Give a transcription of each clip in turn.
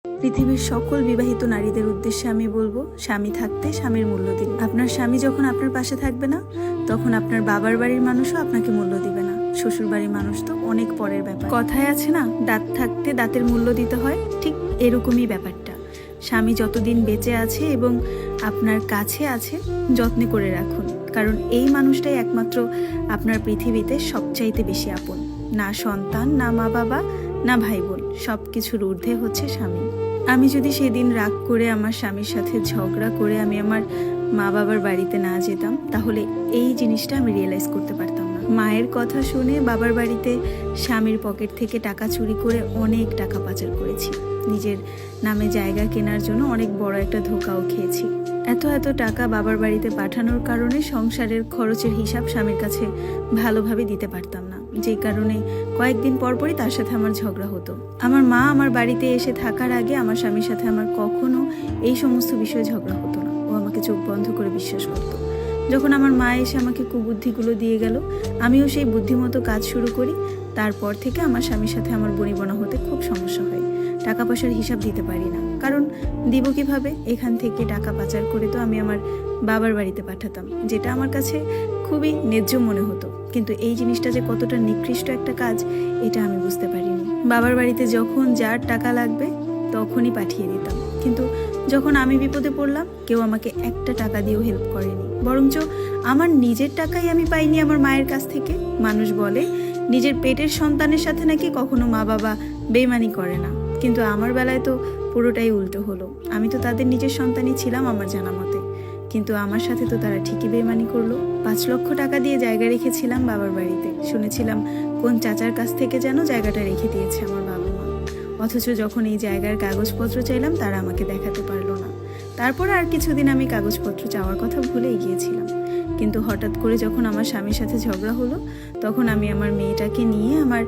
পৃথিবীর সকল বিবাহিত নারীদের উদ্দেশ্যে আমি বলবো, স্বামী থাকতে স্বামীর মূল্য দিন। আপনার স্বামী যখন আপনার পাশে থাকবে না, তখন আপনার বাবার বাড়ির মানুষও আপনাকে মূল্য দিবে না। শ্বশুর বাড়ির মানুষ তো অনেক পরের ব্যাপার। কথায় আছে না, দাঁত থাকতে দাঁতের মূল্য দিতে হয়, ঠিক এরকমই ব্যাপারটা। স্বামী যতদিন বেঁচে আছে এবং আপনার কাছে আছে, যত্নে করে রাখুন, কারণ এই মানুষটাই একমাত্র আপনার পৃথিবীতে সবচাইতে বেশি আপন। না সন্তান, না মা বাবা, না ভাই বোন, সব কিছুর ঊর্ধ্বে হচ্ছে স্বামী। আমি যদি সেদিন রাগ করে আমার স্বামীর সাথে ঝগড়া করে আমি আমার মা বাবার বাড়িতে না যেতাম, তাহলে এই জিনিসটা আমি রিয়েলাইজ করতে পারতাম না। মায়ের কথা শুনে বাবার বাড়িতে স্বামীর পকেট থেকে টাকা চুরি করে অনেক টাকা পাচার করেছি। নিজের নামে জায়গা কেনার জন্য অনেক বড় একটা ধোঁকাও খেয়েছি। এত টাকা বাবার বাড়িতে পাঠানোর কারণে সংসারের খরচের হিসাব স্বামীর কাছে ভালোভাবে দিতে পারতাম না, যে কারণে কয়েকদিন পরপরই তার সাথে আমার ঝগড়া হতো। আমার মা আমার বাড়িতে এসে থাকার আগে আমার স্বামীর সাথে আমার কখনো এই সমস্ত বিষয়ে ঝগড়া হতো না। ও আমাকে চোখ বন্ধ করে বিশ্বাস করতো। যখন আমার মা এসে আমাকে কুবুদ্ধিগুলো দিয়ে গেল, আমিও সেই বুদ্ধিমতো কাজ শুরু করি। তারপর থেকে আমার স্বামীর সাথে আমার বনিবনা হতে খুব সমস্যা হয়। টাকা পয়সার হিসাব দিতে পারি না, কারণ দিব কিভাবে? এখান থেকে টাকা পাচার করে তো আমি আমার বাবার বাড়িতে পাঠাতাম, যেটা আমার কাছে খুবই ন্যায্য মনে হতো। কিন্তু এই জিনিসটা যে কতটা নিকৃষ্ট একটা কাজ, এটা আমি বুঝতে পারিনি। বাবার বাড়িতে যখন যার টাকা লাগবে তখনই পাঠিয়ে দিতাম, কিন্তু যখন আমি বিপদে পড়লাম কেউ আমাকে একটা টাকা দিয়েও হেল্প করেনি। বরঞ্চ আমার নিজের টাকাই আমি পাইনি আমার মায়ের কাছ থেকে। মানুষ বলে নিজের পেটের সন্তানের সাথে নাকি কখনো মা বাবা বেইমানি করে না, কিন্তু আমার বেলায় তো পুরোটাই উল্টো হলো। আমি তো তাদের নিজের সন্তানই ছিলাম আমার জানা মতে, কিন্তু আমার সাথে তো তারা ঠিকই বেইমানি করলো। 5 লক্ষ টাকা দিয়ে জায়গা রেখেছিলাম বাবার বাড়িতে, শুনেছিলাম কোন চাচার কাছ থেকে যেন জায়গাটা রেখে দিয়েছে আমার বাবা মা। অথচ যখন এই জায়গার কাগজপত্র চাইলাম তারা আমাকে দেখাতে পারলো না। তারপর আর কিছুদিন আমি কাগজপত্র চাওয়ার কথা ভুলেই গিয়েছিলাম। কিন্তু হঠাৎ করে যখন আমার স্বামীর সাথে ঝগড়া হলো, তখন আমি আমার মেয়েটাকে নিয়ে আমার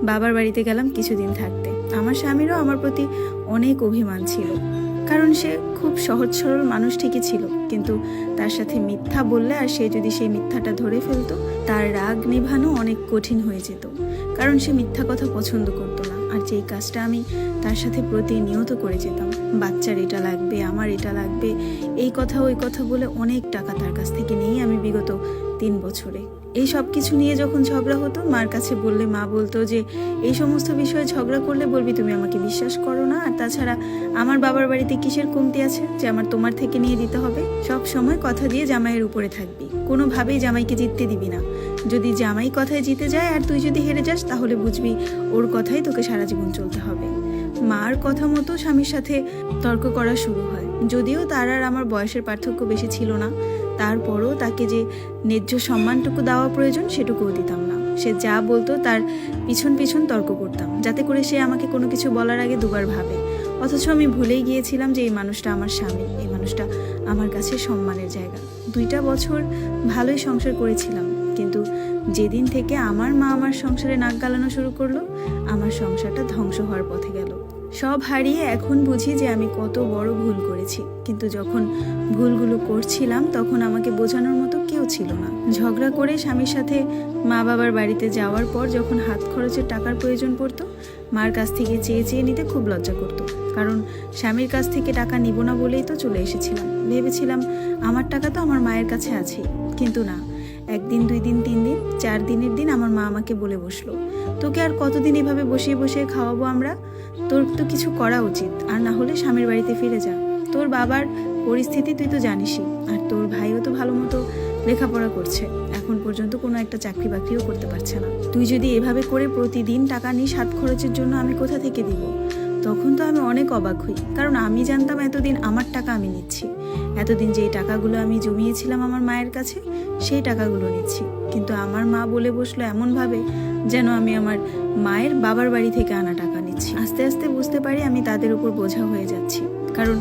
বাবার বাড়িতে গেলাম কিছুদিন থাকতে। আমার স্বামীরও আমার প্রতি অনেক অভিমান ছিল, কারণ সে খুব সহজ সরল মানুষ ঠিকই ছিল, কিন্তু তার সাথে মিথ্যা বললে আর সে যদি সেই মিথ্যাটা ধরে ফেলতো, তার রাগ নেভানো অনেক কঠিন হয়ে যেত, কারণ সে মিথ্যা কথা পছন্দ করতো না। আর যেই কাজটা আমি তার সাথে প্রতিনিয়ত করে যেতাম, বাচ্চার এটা লাগবে, আমার এটা লাগবে, এই কথা ওই কথা বলে অনেক টাকা তার কাছ থেকে নিয়ে আমি বিগত 3 বছরে এই সব কিছু নিয়ে যখন ঝগড়া হতো, মার কাছে বললে মা বলতো যে এই সমস্ত বিষয়ে ঝগড়া করলে বলবি তুমি আমাকে বিশ্বাস করো না, আর তাছাড়া আমার বাবার বাড়িতে কিসের কমতি আছে যে আমার তোমার থেকে নিয়ে দিতে হবে? সব সময় কথা দিয়ে জামাইয়ের উপরে থাকবি, কোনোভাবেই জামাইকে জিততে দিবি না। যদি জামাই কথায় জিতে যায় আর তুই যদি হেরে যাস, তাহলে বুঝবি ওর কথাই তোকে সারা জীবন চলতে হবে। মার কথা মতো স্বামীর সাথে তর্ক করা শুরু হয়। যদিও তার আর আমার বয়সের পার্থক্য বেশি ছিল না, তারপরও তাকে যে ন্যায্য সম্মানটুকু দেওয়া প্রয়োজন সেটুকুও দিতাম না। সে যা বলতো তার পিছন তর্ক করতাম, যাতে করে সে আমাকে কোনো কিছু বলার আগে দুবার ভাবে। অথচ আমি ভুলেই গিয়েছিলাম যে এই মানুষটা আমার স্বামী, এই মানুষটা আমার কাছে সম্মানের জায়গা। 2টা বছর ভালোই সংসার করেছিলাম, কিন্তু যেদিন থেকে আমার মা আমার সংসারে নাক গালানো শুরু করলো, আমার সংসারটা ধ্বংস হওয়ার পথে গেল। সব হারিয়ে এখন বুঝি যে আমি কত বড় ভুল করেছি, কিন্তু যখন ভুলগুলো করছিলাম তখন আমাকে বোঝানোর মতো কেউ ছিল না। ঝগড়া করে স্বামীর সাথে মা বাবার বাড়িতে যাওয়ার পর যখন হাত খরচের টাকার প্রয়োজন পড়তো, মার কাছ থেকে চেয়ে নিতে খুব লজ্জা করতো, কারণ স্বামীর কাছ থেকে টাকা নিব না বলেই তো চলে এসেছিলাম। ভেবেছিলাম আমার টাকা তো আমার মায়ের কাছে আছেই, কিন্তু না। 1 দিন 2 দিন 3 দিন 4 দিনের দিন আমার মা আমাকে বলে বসলো, তোকে আর কতদিন এভাবে বসিয়ে খাওয়াবো আমরা? তোর তো কিছু করা উচিত, আর না হলে স্বামীর বাড়িতে ফিরে যা। তোর বাবার পরিস্থিতি তুই তো জানিসই, আর তোর ভাইও তো ভালো মতো লেখাপড়া করছে, এখন পর্যন্ত কোনো একটা চাকরি বাকরিও করতে পারছে না। তুই যদি এভাবে করে প্রতিদিন টাকা নিস হাত খরচের জন্য, আমি কোথা থেকে দিব? তখন তো আমি অনেক অবাক হই, কারণ আমি জানতাম এতদিন আমার টাকা আমি নিচ্ছি, এতদিন যেই টাকাগুলো আমি জমিয়েছিলাম আমার মায়ের কাছে সেই টাকাগুলো নিচ্ছি। কিন্তু আমার মা বলে বসলো এমনভাবে যেন আমি আমার মায়ের বাবার বাড়ি থেকে আনা টাকা নিচ্ছি। আস্তে আস্তে বুঝতে পারি আমি তাদের উপর বোঝা হয়ে যাচ্ছি, কারণ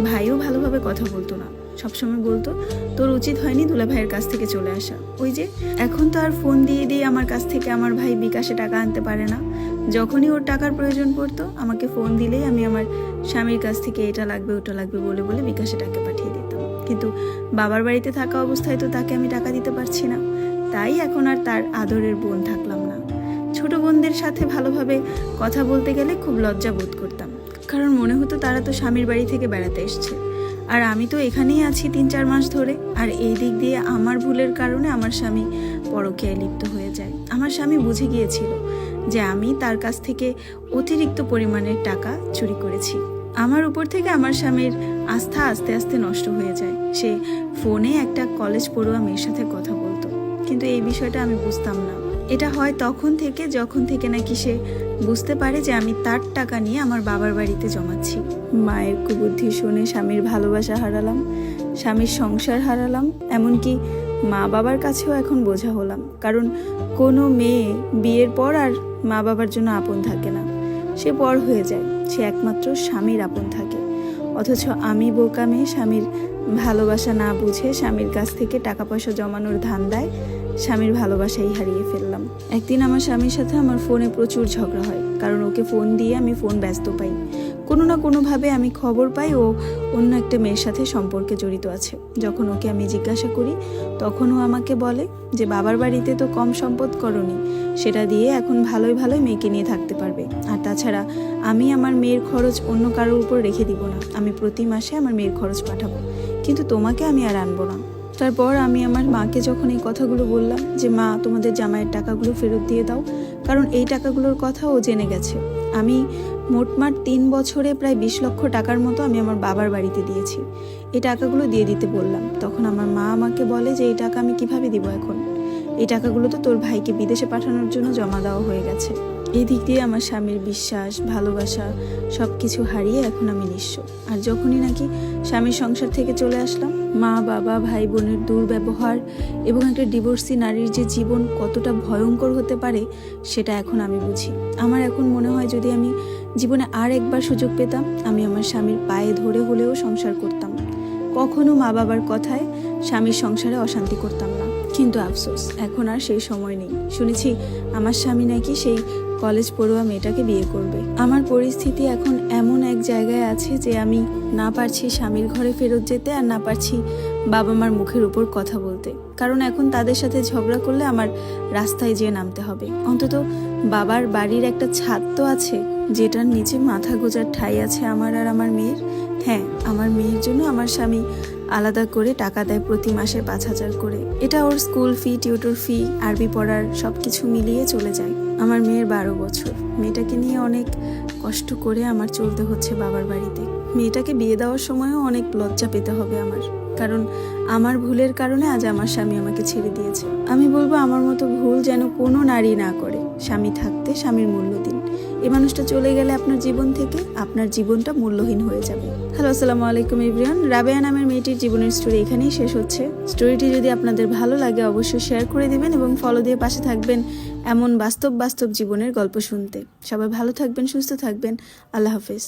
ভাইও ভালোভাবে কথা বলতো না, সবসময় বলতো তোর উচিত হয়নি দুলা ভাইয়ের কাছ থেকে চলে আসা। ওই যে এখন তো আর ফোন দিয়ে আমার কাছ থেকে আমার ভাই বিকাশে টাকা আনতে পারে না। যখনই ওর টাকার প্রয়োজন পড়তো আমাকে ফোন দিলেই আমি আমার স্বামীর কাছ থেকে এটা লাগবে ওটা লাগবে বলে বিকাশে টাকা পাঠিয়ে দিতাম। কিন্তু বাবার বাড়িতে থাকা অবস্থায় তো তাকে আমি টাকা দিতে পারছি না, তাই এখন আর তার আদরের বোন থাকলাম না। ছোট বোনদের সাথে ভালোভাবে কথা বলতে গেলে খুব লজ্জা বোধ করতাম, কারণ মনে হতো তারা তো স্বামীর বাড়ি থেকে বেড়াতে এসছে, আর আমি তো এখানেই আছি 3-4 মাস ধরে। আর এই দিক দিয়ে আমার ভুলের কারণে আমার স্বামী পরকীয়ায় লিপ্ত হয়ে যায়। আমার স্বামী বুঝে গিয়েছিল যে আমি তার কাছ থেকে অতিরিক্ত পরিমাণের টাকা চুরি করেছি। আমার উপর থেকে আমার স্বামীর আস্থা আস্তে আস্তে নষ্ট হয়ে যায়। সে ফোনে একটা কলেজ পড়ুয়া মেয়ের সাথে কথা বলতো, কিন্তু এই বিষয়টা আমি বুঝতাম না। এটা হয় যখন থেকে নাকি সে বুঝতে পারে যে আমি তার টাকা নিয়ে আমার বাবার বাড়িতে জমাচ্ছি। মায়ের কুবুদ্ধি শুনে স্বামীর ভালোবাসা হারালাম, স্বামীর সংসার হারালাম, এমনকি মা বাবার কাছেও এখন বোঝা হলাম। কারণ কোনো মেয়ে বিয়ের পর আর মা বাবার জন্য আপন থাকে না, সে পর হয়ে যায়, সে একমাত্র স্বামীর আপন থাকে। অথচ আমি বোকা মেয়ে, স্বামীর ভালোবাসা না বুঝে স্বামীর কাছ থেকে টাকা পয়সা জমানোর ধান্দায় স্বামীর ভালোবাসাই হারিয়ে ফেললাম। একদিন আমার স্বামীর সাথে আমার ফোনে প্রচুর ঝগড়া হয়, কারণ ওকে ফোন দিয়ে আমি ফোন ব্যস্ত পাই। কোনো না কোনোভাবে আমি খবর পাই ও অন্য একটা মেয়ের সাথে সম্পর্কে জড়িত আছে। যখন ওকে আমি জিজ্ঞাসা করি, তখন ও আমাকে বলে যে বাবার বাড়িতে তো কম সম্পদ করনি, সেটা দিয়ে এখন ভালোই মেয়েকে নিয়ে থাকতে পারবে। আর তাছাড়া আমি আমার মেয়ের খরচ অন্য কারোর উপর রেখে দিব না, আমি প্রতি মাসে আমার মেয়ের খরচ পাঠাবো, কিন্তু তোমাকে আমি আর আনবো না। তারপর আমি আমার মাকে যখন এই কথাগুলো বললাম যে মা, তোমাদের জামাইয়ের টাকাগুলো ফেরত দিয়ে দাও, কারণ এই টাকাগুলোর কথা ও জেনে গেছে। আমি মোটমাট 3 বছরে প্রায় 20 লক্ষ টাকার মতো আমি আমার বাবার বাড়িতে দিয়েছি, এই টাকাগুলো দিয়ে দিতে বললাম। তখন আমার মা আমাকে বলে যে এই টাকা আমি কিভাবে দিব এখন, এই টাকাগুলো তো তোর ভাইকে বিদেশে পাঠানোর জন্য জমা দেওয়া হয়ে গেছে। এই দিক দিয়ে আমার স্বামীর বিশ্বাস, ভালোবাসা সব কিছু হারিয়ে এখন আমি নিঃস্ব। আর যখনই নাকি স্বামীর সংসার থেকে চলে আসলাম, মা বাবা ভাই বোনের দুর্ব্যবহার এবং একটা ডিভোর্সি নারীর যে জীবন কতটা ভয়ঙ্কর হতে পারে সেটা এখন আমি বুঝি। আমার এখন মনে হয় যদি আমি জীবনে আর একবার সুযোগ পেতাম, আমি আমার স্বামীর পায়ে ধরে হলেও সংসার করতাম, কখনো মা বাবার কথায় স্বামীর সংসারে অশান্তি করতাম না। কিন্তু আফসোস, এখন আর সেই সময় নেই। শুনেছি আমার স্বামী নাকি সেই কলেজ পড়ুয়া মেয়েটাকে বিয়ে করবে। আমার পরিস্থিতি এখন এমন এক জায়গায় আছে যে আমি না পারছি স্বামীর ঘরে ফেরত যেতে, আর না পারছি বাবা মার মুখের উপর কথা বলতে। কারণ এখন তাদের সাথে ঝগড়া করলে আমার রাস্তায় যেয়ে নামতে হবে। অন্তত বাবার বাড়ির একটা ছাদ তো আছে, যেটার নিচে মাথা গোজার ঠাঁই আছে আমার আর আমার মেয়ের। হ্যাঁ, আমার মেয়ের জন্য আমার স্বামী আলাদা করে টাকা দেয় প্রতি মাসে 5,000 করে। এটা ওর স্কুল ফি, টিউটর ফি, আরবি পড়ার সব কিছু মিলিয়ে চলে যায়। আমার মেয়ের 12 বছর, মেয়েটাকে নিয়ে অনেক কষ্ট করে আমার চলতে হচ্ছে বাবার বাড়িতে। মেয়েটাকে বিয়ে দেওয়ার সময়ও অনেক লজ্জা পেতে হবে আমার, কারণ আমার ভুলের কারণে আজ আমার স্বামী আমাকে ছেড়ে দিয়েছে। আমি বলবো আমার মতো ভুল যেন কোনো নারী না করে। স্বামী থাকতে স্বামীর মূল্য দিন। এই মানুষটা চলে গেলে আপনার জীবন থেকে আপনার জীবনটা মূল্যহীন হয়ে যাবে। হ্যালো, আসসালামু আলাইকুম এভরিওয়ান। রাবেয়া নামের মেয়েটির জীবনের স্টোরি এখানেই শেষ হচ্ছে। স্টোরিটি যদি আপনাদের ভালো লাগে অবশ্যই শেয়ার করে দিবেন এবং ফলো দিয়ে পাশে থাকবেন এমন বাস্তব জীবনের গল্প শুনতে। সবাই ভালো থাকবেন, সুস্থ থাকবেন। আল্লাহ হাফেজ।